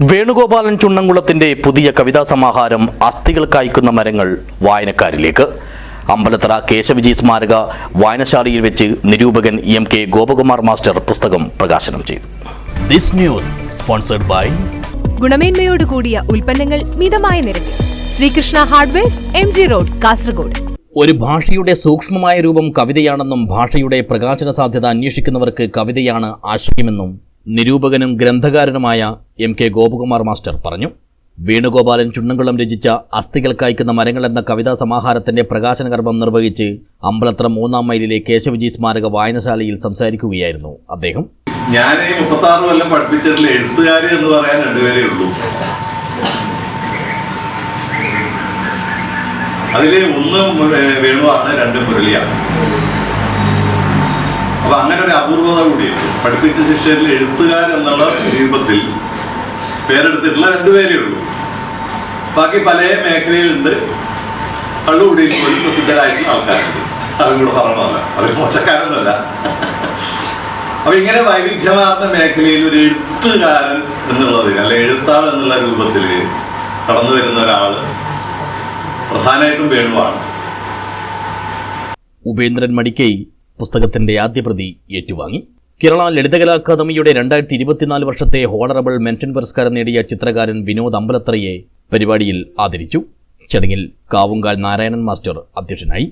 വേണുഗോപാലൻ ചുണ്ണൻകുളത്തിന്റെ പുതിയ കവിതാ സമാഹാരം അസ്ഥികൾ കായ്ക്കുന്ന മരങ്ങൾ വായനക്കാരിലേക്ക്. അമ്പലത്തറ കേശവജി സ്മാരക വായനശാലയിൽ വെച്ച് നിരൂപകൻ എം.കെ. ഗോപകുമാർ മാസ്റ്റർ പുസ്തകം പ്രകാശനം ചെയ്തു. ദിസ് ന്യൂസ് സ്പോൺസർഡ് ബൈ ഗുണമേന്മയോട് കൂടിയ ഉൽപ്പന്നങ്ങൾ മിതമായ നിരക്കിൽ Sreekrishna hardwares, MG road, Kasaragod. ഒരു ഭാഷയുടെ സൂക്ഷ്മമായ രൂപം കവിതയാണെന്നും ഭാഷയുടെ പ്രകാശന സാധ്യത അന്വേഷിക്കുന്നവർക്ക് കവിതയാണ് ആശ്രയമെന്നും നിരൂപകനും ഗ്രന്ഥകാരനുമായ എം.കെ. ഗോപകുമാർ മാസ്റ്റർ പറഞ്ഞു. വേണുഗോപാലൻ ചുണ്ണൻകുളം രചിച്ച അസ്ഥികൾ കായ്ക്കുന്ന മരങ്ങൾ എന്ന കവിതാ സമാഹാരത്തിന്റെ പ്രകാശന കർമ്മം നിർവഹിച്ച് അമ്പലത്തറ 3-ാം മൈലിലെ കേശവജി സ്മാരക വായനശാലയിൽ സംസാരിക്കുകയായിരുന്നു അദ്ദേഹം. ഞാൻ 36 കൊല്ലം പഠിപ്പിച്ചിട്ടുള്ള എഴുത്തുകാർ എന്ന് പറയാൻ രണ്ടുപേരേ ഉള്ളൂ. അതില് ഒന്ന് വേണുവാണ്, 2 മുരളിയാണ്. അപ്പൊ അങ്ങനെ ഒരു അപൂർവത കൂടിയുണ്ട്. പഠിപ്പിച്ച ശിഷ്യരിൽ എഴുത്തുകാർ എന്നുള്ള രൂപത്തിൽ പേരെടുത്തിട്ടുള്ള 2 പേരേ ഉള്ളൂ. ബാക്കി പല മേഖലയിലുണ്ട്. കള്ളുകൂടിയിൽ പോലും പ്രസിദ്ധരായിട്ടുള്ള ആൾക്കാരുണ്ട്. അതും കൂടെ പറയണമല്ല, അവർ മോശക്കാരൊന്നുമല്ല. അപ്പൊ ഇങ്ങനെ വൈവിധ്യമാർന്ന മേഖലയിൽ ഒരു എഴുത്തുകാരൻ എന്നുള്ളതിന്, അല്ലെ എഴുത്താൾ എന്നുള്ള രൂപത്തിൽ കടന്നു വരുന്ന ഒരാള് പ്രധാനമായിട്ടും വേണുവാണ്. ഉപേന്ദ്രൻ മടിക്കൈ പുസ്തകത്തിന്റെ ആദ്യ പ്രതി ഏറ്റുവാങ്ങി. കേരള ലളിതകലാ അക്കാദമിയുടെ 2024 വർഷത്തെ ഹോണറബിൾ മെൻഷൻ പുരസ്കാരം നേടിയ ചിത്രകാരൻ വിനോദ് അമ്പലത്തറയെ പരിപാടിയിൽ ആദരിച്ചു. ചടങ്ങിൽ കാവുങ്കാൽ നാരായണൻ മാസ്റ്റർ അധ്യക്ഷനായി.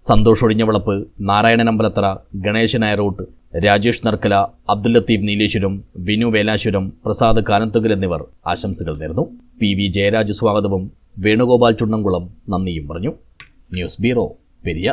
സന്തോഷ് ഒഴിഞ്ഞവളപ്പ്, നാരായണൻ അമ്പലത്തറ, ഗണേശൻ നായരോട്ട്, രാജേഷ് നർക്കല, അബ്ദുൽ ലത്തീഫ് നീലേശ്വരം, വിനു വേലാശ്വരം, പ്രസാദ് കാനത്തുകൽ എന്നിവർ ആശംസകൾ നേർന്നു. PV ജയരാജ് സ്വാഗതവും വേണുഗോപാൽ ചുണ്ണൻകുളം നന്ദിയും പറഞ്ഞു. News bureau, Periya.